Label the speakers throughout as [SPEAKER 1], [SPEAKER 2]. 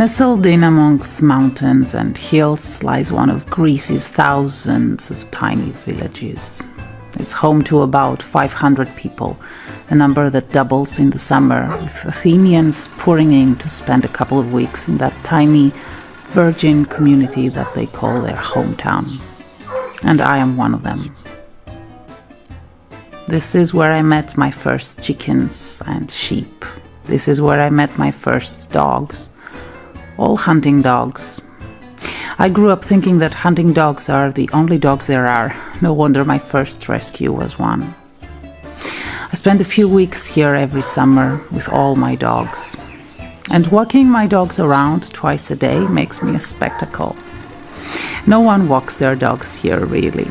[SPEAKER 1] Nestled in amongst mountains and hills lies one of Greece's thousands of tiny villages. It's home to about 500 people, a number that doubles in the summer, with Athenians pouring in to spend a couple of weeks in that tiny, virgin community that they call their hometown. And I am one of them. This is where I met my first chickens and sheep. This is where I met my first dogs. All hunting dogs. I grew up thinking that hunting dogs are the only dogs there are. No wonder my first rescue was one. I spend a few weeks here every summer with all my dogs. And walking my dogs around twice a day makes me a spectacle. No one walks their dogs here, really.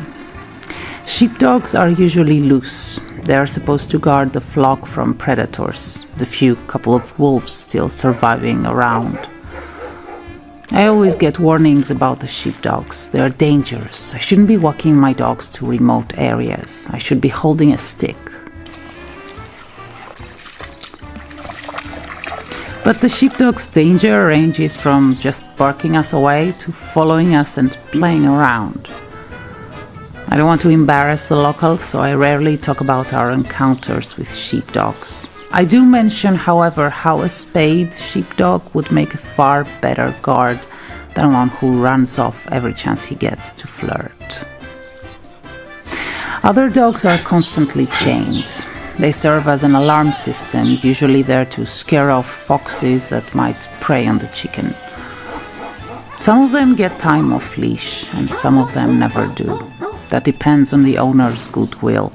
[SPEAKER 1] Sheepdogs are usually loose. They are supposed to guard the flock from predators, the few couple of wolves still surviving around. I always get warnings about the sheepdogs. They are dangerous. I shouldn't be walking my dogs to remote areas. I should be holding a stick. But the sheepdog's danger ranges from just barking us away to following us and playing around. I don't want to embarrass the locals, so I rarely talk about our encounters with sheepdogs. I do mention, however, how a spayed sheepdog would make a far better guard than one who runs off every chance he gets to flirt. Other dogs are constantly chained. They serve as an alarm system, usually there to scare off foxes that might prey on the chicken. Some of them get time off leash, and some of them never do. That depends on the owner's goodwill,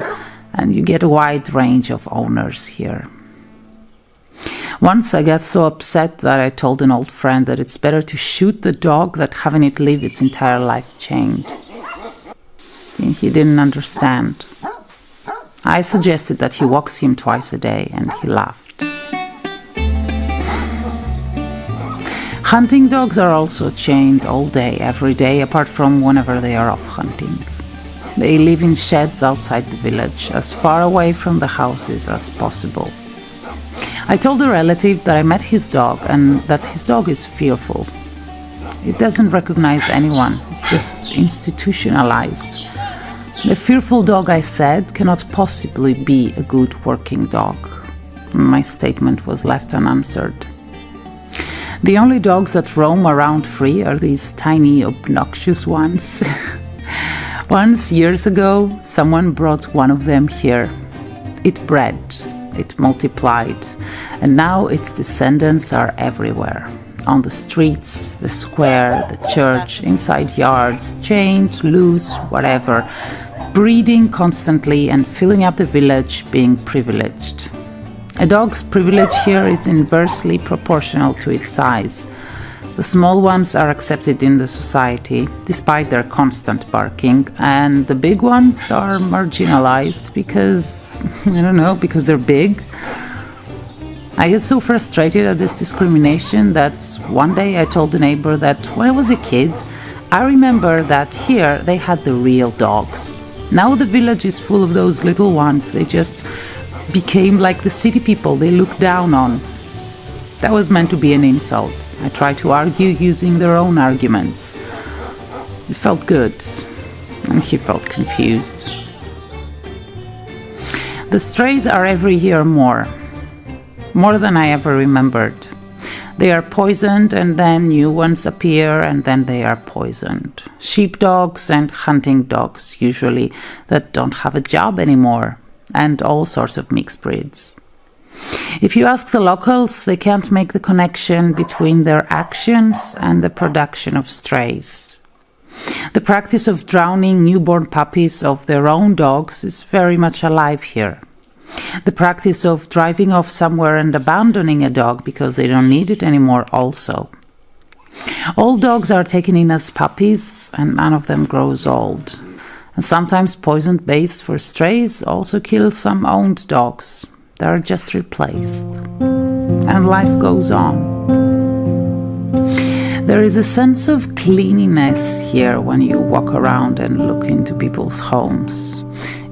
[SPEAKER 1] and you get a wide range of owners here. Once I got so upset that I told an old friend that it's better to shoot the dog than having it live its entire life chained. He didn't understand. I suggested that he walks him twice a day, and he laughed. Hunting dogs are also chained all day, every day, apart from whenever they are off hunting. They live in sheds outside the village, as far away from the houses as possible. I told a relative that I met his dog and that his dog is fearful. It doesn't recognize anyone, just institutionalized. The fearful dog, I said, cannot possibly be a good working dog. My statement was left unanswered. The only dogs that roam around free are these tiny, obnoxious ones. Once, years ago, someone brought one of them here. It bred. It multiplied, and now its descendants are everywhere. On the streets, the square, the church, inside yards, chained, loose, whatever, breeding constantly and filling up the village, being privileged. A dog's privilege here is inversely proportional to its size. The small ones are accepted in the society, despite their constant barking, and the big ones are marginalized because, because they're big. I get so frustrated at this discrimination that one day I told a neighbor that when I was a kid, I remember that here they had the real dogs. Now the village is full of those little ones. They just became like the city people they look down on. That was meant to be an insult. I tried to argue using their own arguments. It felt good, and he felt confused. The strays are every year more than I ever remembered. They are poisoned, and then new ones appear, and then they are poisoned. Sheepdogs and hunting dogs, usually, that don't have a job anymore, and all sorts of mixed breeds. If you ask the locals, they can't make the connection between their actions and the production of strays. The practice of drowning newborn puppies of their own dogs is very much alive here. The practice of driving off somewhere and abandoning a dog because they don't need it anymore also. All dogs are taken in as puppies, and none of them grows old. And sometimes poisoned baits for strays also kill some owned dogs. They are just replaced. And life goes on. There is a sense of cleanliness here when you walk around and look into people's homes.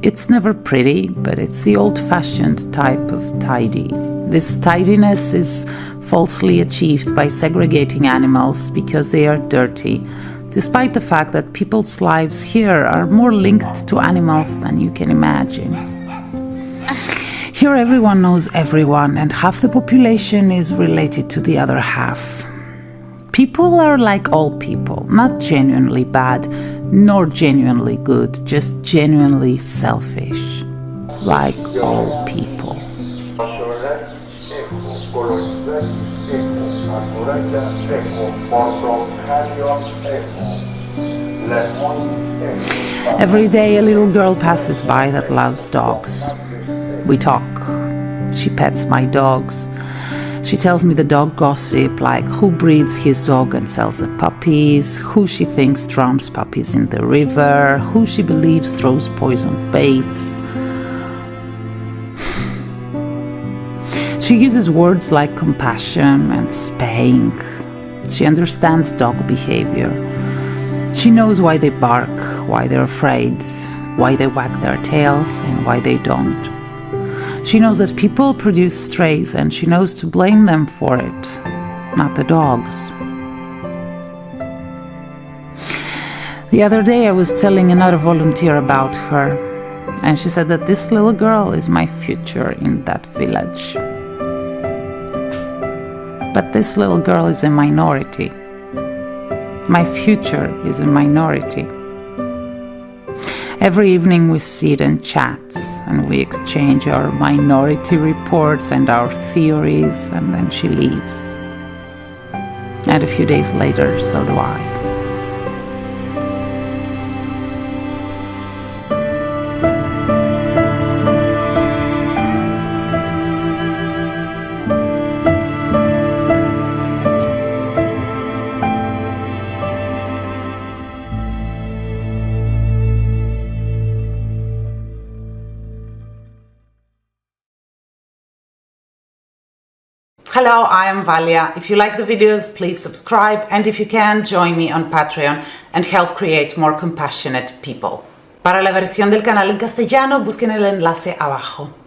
[SPEAKER 1] It's never pretty, but it's the old-fashioned type of tidy. This tidiness is falsely achieved by segregating animals because they are dirty, despite the fact that people's lives here are more linked to animals than you can imagine. Here everyone knows everyone, and half the population is related to the other half. People are like all people, not genuinely bad, nor genuinely good, just genuinely selfish. Like all people. Every day a little girl passes by that loves dogs. We talk. She pets my dogs. She tells me the dog gossip, like who breeds his dog and sells the puppies, who she thinks drowns puppies in the river, who she believes throws poison baits. She uses words like compassion and spaying. She understands dog behavior. She knows why they bark, why they're afraid, why they wag their tails, and why they don't. She knows that people produce strays, and she knows to blame them for it, not the dogs. The other day I was telling another volunteer about her, and she said that this little girl is my future in that village. But this little girl is a minority. My future is a minority. Every evening we sit and chat, and we exchange our minority reports and our theories, and then she leaves. And a few days later, so do I. Hello, I am Valia. If you like the videos, please subscribe, and if you can, join me on Patreon and help create more compassionate people. Para la versión del canal en castellano, busquen el enlace abajo.